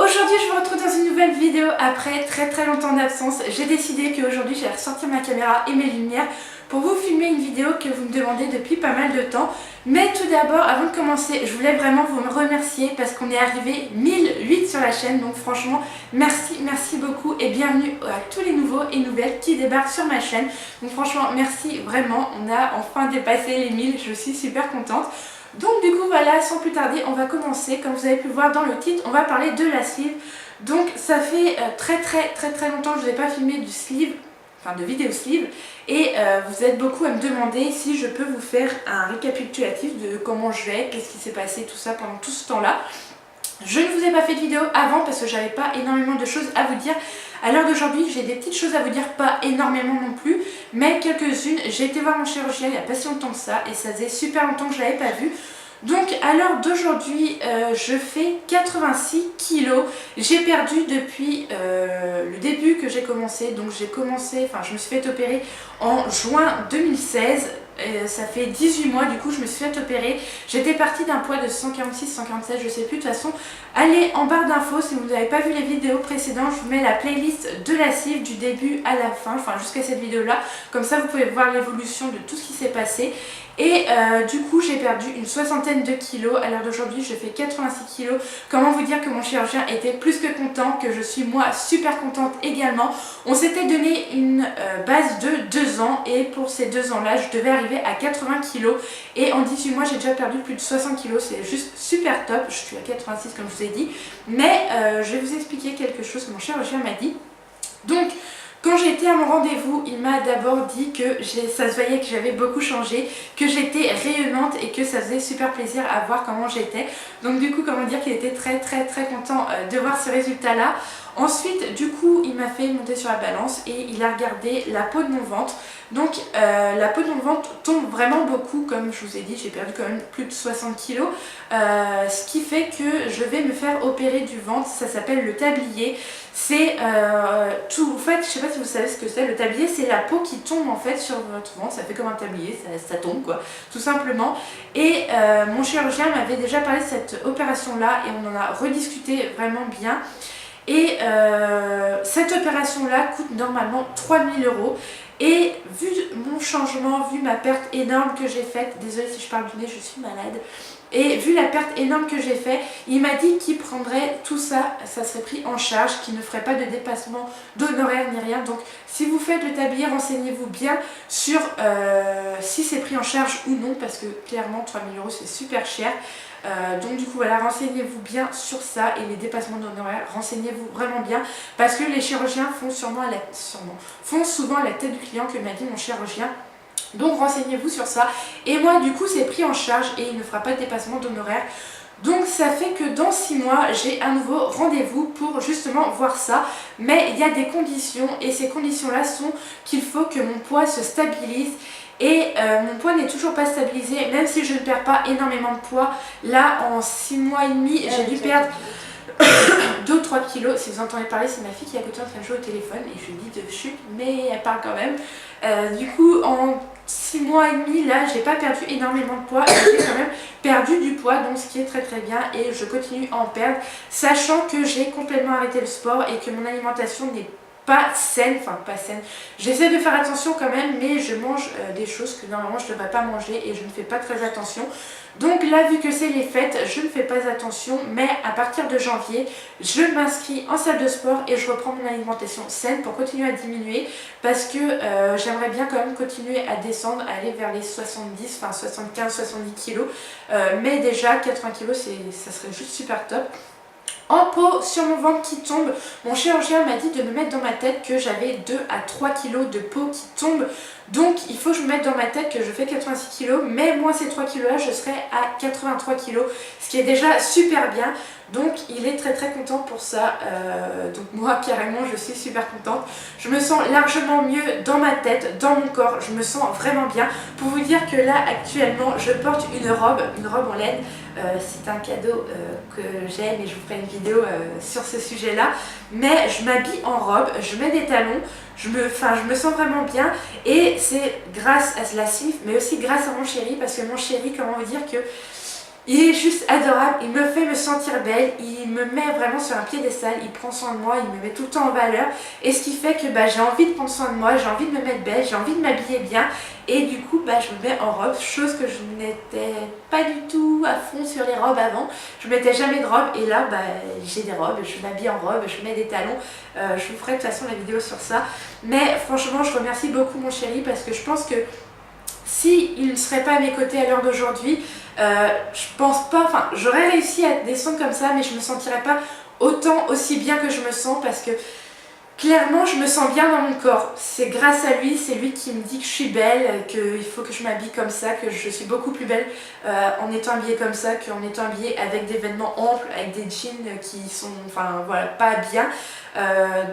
Aujourd'hui je vous retrouve dans une nouvelle vidéo après très longtemps d'absence. J'ai décidé qu'aujourd'hui j'allais ressortir ma caméra et mes lumières pour vous filmer une vidéo que vous me demandez depuis pas mal de temps. Mais tout d'abord, avant de commencer, je voulais vraiment vous remercier parce qu'on est arrivé 1008 sur la chaîne. Donc franchement, merci beaucoup et bienvenue à tous les nouveaux et nouvelles qui débarquent sur ma chaîne. Donc franchement, merci vraiment, on a enfin dépassé les 1000, je suis super contente. Donc du coup voilà, sans plus tarder, on va commencer. Comme vous avez pu le voir dans le titre, on va parler de la sleeve. Donc ça fait très longtemps que je n'ai pas filmé du sleeve, enfin de vidéo sleeve. Et vous êtes beaucoup à me demander si je peux vous faire un récapitulatif de comment je vais, qu'est-ce qui s'est passé, tout ça pendant tout ce temps-là. Je ne vous ai pas fait de vidéo avant parce que j'avais pas énormément de choses à vous dire. À l'heure d'aujourd'hui, j'ai des petites choses à vous dire, pas énormément non plus, mais quelques-unes. J'ai été voir mon chirurgien il n'y a pas si longtemps que ça et ça faisait super longtemps que je ne l'avais pas vu. Donc à l'heure d'aujourd'hui, je fais 86 kilos. J'ai perdu depuis le début que j'ai commencé. Donc je me suis fait opérer en juin 2016. Ça fait 18 mois du coup je me suis fait opérer. J'étais partie d'un poids de 146, 147, je sais plus. De toute façon, allez en barre d'infos si vous n'avez pas vu les vidéos précédentes. Je vous mets la playlist de la sleeve du début à la fin, enfin jusqu'à cette vidéo là. Comme ça vous pouvez voir l'évolution de tout ce qui s'est passé. Et du coup j'ai perdu une soixantaine de kilos. À l'heure d'aujourd'hui je fais 86 kilos. Comment vous dire que mon chirurgien était plus que content, que je suis moi super contente également. On s'était donné une base de 2 ans et pour ces 2 ans là je devais arriver à 80 kilos. Et en 18 mois j'ai déjà perdu plus de 60 kilos. C'est juste super top. Je suis à 86 comme je vous ai dit. Mais je vais vous expliquer quelque chose que mon chirurgien m'a dit. Donc quand j'ai été à mon rendez-vous, il m'a d'abord dit que ça se voyait que j'avais beaucoup changé, que j'étais rayonnante et que ça faisait super plaisir à voir comment j'étais. Donc du coup, comment dire qu'il était très content de voir ce résultat-là. Ensuite, du coup, il m'a fait monter sur la balance et il a regardé la peau de mon ventre. Donc la peau de mon ventre tombe vraiment beaucoup, comme je vous ai dit, j'ai perdu quand même plus de 60 kilos. Ce qui fait que je vais me faire opérer du ventre, ça s'appelle le tablier. C'est tout, en fait, je sais pas si vous savez ce que c'est, le tablier c'est la peau qui tombe en fait sur votre ventre, ça fait comme un tablier, ça tombe quoi, tout simplement. Et mon chirurgien m'avait déjà parlé de cette opération là et on en a rediscuté vraiment bien. Et cette opération là coûte normalement 3000 €. Et vu mon changement, vu ma perte énorme que j'ai faite, désolée si je parle du nez, je suis malade. Et vu la perte énorme que j'ai fait, il m'a dit qu'il prendrait tout ça, ça serait pris en charge, qu'il ne ferait pas de dépassement d'honoraires ni rien. Donc si vous faites le tablier, renseignez-vous bien sur si c'est pris en charge ou non, parce que clairement 3000 € c'est super cher. Donc du coup voilà, renseignez-vous bien sur ça et les dépassements d'honoraires, renseignez-vous vraiment bien parce que les chirurgiens font souvent à la tête du client, que m'a dit mon chirurgien. Donc renseignez-vous sur ça. Et moi du coup c'est pris en charge et il ne fera pas de dépassement d'honoraires. Donc ça fait que dans 6 mois j'ai un nouveau rendez-vous pour justement voir ça. Mais il y a des conditions et ces conditions là sont qu'il faut que mon poids se stabilise. Et mon poids n'est toujours pas stabilisé, même si je ne perds pas énormément de poids. Là en 6 mois et demi j'ai dû perdre 2-3 kilos. Si vous entendez parler, c'est ma fille qui est à côté en train de jouer au téléphone et je lui dis de chute, mais elle parle quand même. Du coup en 6 mois et demi là j'ai pas perdu énormément de poids, j'ai quand même perdu du poids, donc ce qui est très bien, et je continue à en perdre, sachant que j'ai complètement arrêté le sport et que mon alimentation n'est pas saine, enfin pas saine. J'essaie de faire attention quand même, mais je mange des choses que normalement je ne devrais pas manger et je ne fais pas très attention. Donc là, vu que c'est les fêtes, je ne fais pas attention, mais à partir de janvier, je m'inscris en salle de sport et je reprends mon alimentation saine pour continuer à diminuer, parce que j'aimerais bien quand même continuer à descendre, à aller vers les 70, enfin 75-70 kilos, mais déjà 80 kilos, ça serait juste super top. En peau sur mon ventre qui tombe, mon chirurgien m'a dit de me mettre dans ma tête que j'avais 2 à 3 kilos de peau qui tombe. Donc il faut que je me mette dans ma tête que je fais 86 kilos, mais moins ces 3 kilos là je serai à 83 kilos, ce qui est déjà super bien. Donc il est très content pour ça, donc moi carrément je suis super contente. Je me sens largement mieux dans ma tête, dans mon corps, je me sens vraiment bien. Pour vous dire que là actuellement je porte une robe en laine. C'est un cadeau que j'aime et je vous ferai une vidéo sur ce sujet là. Mais je m'habille en robe, je mets des talons, je me sens vraiment bien. Et c'est grâce à la sleeve mais aussi grâce à mon chéri, parce que mon chéri, comment vous dire que Il est juste adorable, il me fait me sentir belle, il me met vraiment sur un piédestal, il prend soin de moi, il me met tout le temps en valeur. Et ce qui fait que j'ai envie de prendre soin de moi, j'ai envie de me mettre belle, j'ai envie de m'habiller bien. Et du coup, je me mets en robe, chose que je n'étais pas du tout à fond sur les robes avant. Je ne mettais jamais de robe et là, j'ai des robes, je m'habille en robe, je mets des talons. Je vous ferai de toute façon la vidéo sur ça. Mais franchement, je remercie beaucoup mon chéri parce que je pense que si il ne serait pas à mes côtés à l'heure d'aujourd'hui, je pense pas, enfin j'aurais réussi à descendre comme ça, mais je me sentirais pas autant aussi bien que je me sens parce que clairement je me sens bien dans mon corps. C'est grâce à lui, c'est lui qui me dit que je suis belle, qu'il faut que je m'habille comme ça, que je suis beaucoup plus belle en étant habillée comme ça qu'en étant habillée avec des vêtements amples, avec des jeans qui sont, enfin voilà, pas bien.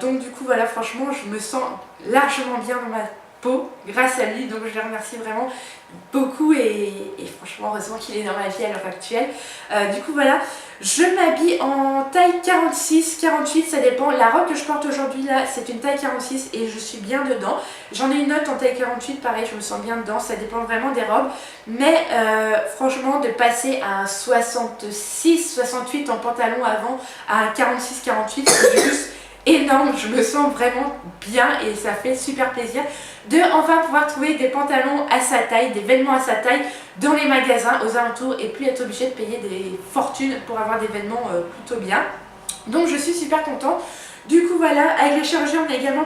Donc du coup voilà, franchement je me sens largement bien dans ma peau grâce à lui, donc je le remercie vraiment beaucoup et franchement heureusement qu'il est dans ma vie à l'heure actuelle. Du coup voilà, je m'habille en taille 46, 48, ça dépend. La robe que je porte aujourd'hui là c'est une taille 46 et je suis bien dedans. J'en ai une autre en taille 48, pareil je me sens bien dedans, ça dépend vraiment des robes. Mais franchement de passer à un 66, 68 en pantalon avant à un 46, 48 c'est juste énorme, je me sens vraiment bien et ça fait super plaisir de enfin pouvoir trouver des pantalons à sa taille, des vêtements à sa taille dans les magasins aux alentours et plus être obligé de payer des fortunes pour avoir des vêtements plutôt bien. Donc je suis super contente. Du coup voilà, avec le chirurgien on a également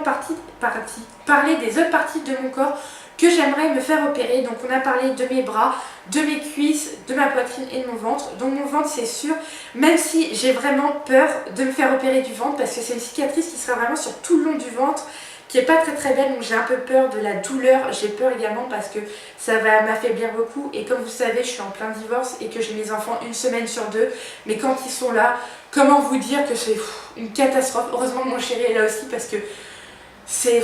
parlé des autres parties de mon corps que j'aimerais me faire opérer. Donc on a parlé de mes bras, de mes cuisses, de ma poitrine et de mon ventre. Donc mon ventre c'est sûr, même si j'ai vraiment peur de me faire opérer du ventre parce que c'est une cicatrice qui sera vraiment sur tout le long du ventre qui est pas très belle, donc j'ai un peu peur de la douleur. J'ai peur également parce que ça va m'affaiblir beaucoup et comme vous savez je suis en plein divorce et que j'ai mes enfants une semaine sur deux, mais quand ils sont là, comment vous dire que c'est une catastrophe. Heureusement mon chéri est là aussi parce que c'est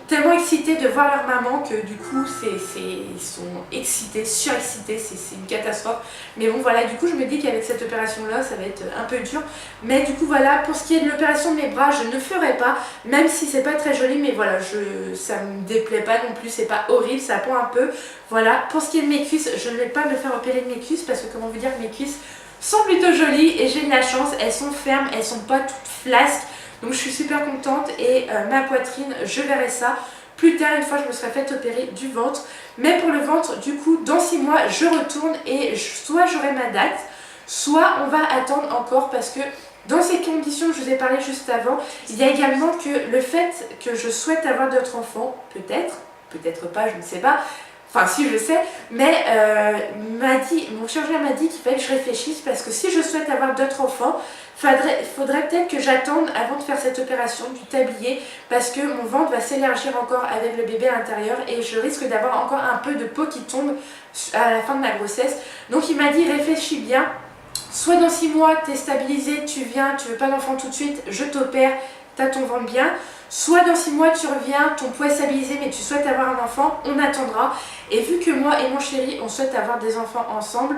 tellement excités de voir leur maman que du coup ils sont excités, surexcités, c'est une catastrophe. Mais bon voilà, du coup je me dis qu'avec cette opération là ça va être un peu dur. Mais du coup voilà, pour ce qui est de l'opération de mes bras, je ne ferai pas, même si c'est pas très joli, mais voilà, ça me déplaît pas non plus, c'est pas horrible, ça pend un peu. Voilà, pour ce qui est de mes cuisses, je ne vais pas me faire opérer de mes cuisses parce que comment vous dire, mes cuisses sont plutôt jolies et j'ai de la chance, elles sont fermes, elles sont pas toutes flasques. Donc je suis super contente et ma poitrine, je verrai ça plus tard une fois je me serai fait opérer du ventre. Mais pour le ventre, du coup, dans 6 mois, je retourne et soit j'aurai ma date, soit on va attendre encore parce que dans ces conditions que je vous ai parlé juste avant, il y a également que le fait que je souhaite avoir d'autres enfants, peut-être pas, je ne sais pas. Enfin si je sais, mais mon chirurgien m'a dit qu'il fallait que je réfléchisse parce que si je souhaite avoir d'autres enfants, faudrait peut-être que j'attende avant de faire cette opération du tablier parce que mon ventre va s'élargir encore avec le bébé à l'intérieur et je risque d'avoir encore un peu de peau qui tombe à la fin de ma grossesse. Donc il m'a dit réfléchis bien, soit dans 6 mois tu es stabilisé, tu viens, tu veux pas d'enfant tout de suite, je t'opère, tu as ton ventre bien. Soit dans 6 mois tu reviens, ton poids est stabilisé mais tu souhaites avoir un enfant, on attendra. Et vu que moi et mon chéri on souhaite avoir des enfants ensemble,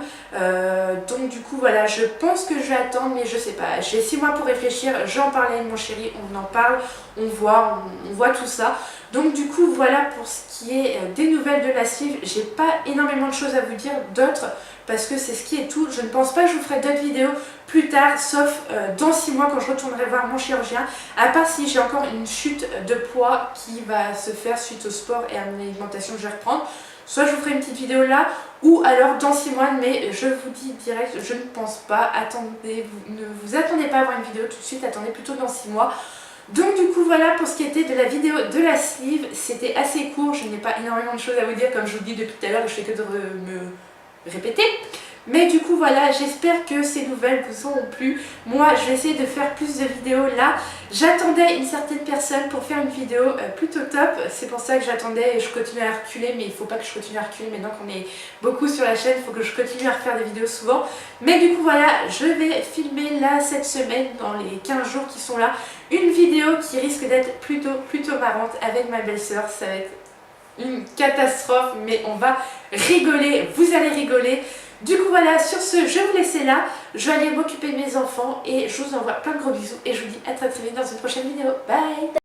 donc du coup voilà, je pense que je vais attendre mais je sais pas. J'ai 6 mois pour réfléchir, j'en parlais avec mon chéri, on en parle, on voit tout ça. Donc du coup voilà pour ce qui est des nouvelles de la sleeve, j'ai pas énormément de choses à vous dire d'autres parce que c'est ce qui est tout. Je ne pense pas que je vous ferai d'autres vidéos plus tard, sauf dans 6 mois quand je retournerai voir mon chirurgien, à part si j'ai encore une chute de poids qui va se faire suite au sport et à mon alimentation que je vais reprendre. Soit je vous ferai une petite vidéo là, ou alors dans 6 mois, mais je vous dis direct, je ne pense pas. Attendez, ne vous attendez pas à voir une vidéo tout de suite, attendez plutôt dans 6 mois. Donc du coup voilà pour ce qui était de la vidéo de la sleeve, c'était assez court, je n'ai pas énormément de choses à vous dire comme je vous dis depuis tout à l'heure, je fais que de me répéter. Mais du coup voilà, j'espère que ces nouvelles vous auront plu. Moi je vais essayer de faire plus de vidéos là. J'attendais une certaine personne pour faire une vidéo plutôt top. C'est pour ça que j'attendais et je continue à reculer. Mais il ne faut pas que je continue à reculer maintenant qu'on est beaucoup sur la chaîne. Il faut que je continue à refaire des vidéos souvent. Mais du coup voilà, je vais filmer là cette semaine, dans les 15 jours qui sont là, une vidéo qui risque d'être plutôt marrante avec ma belle-sœur. Ça va être une catastrophe mais on va rigoler, vous allez rigoler. Du coup voilà, sur ce, je vais vous laisser là, je vais aller m'occuper de mes enfants et je vous envoie plein de gros bisous et je vous dis à très vite dans une prochaine vidéo. Bye!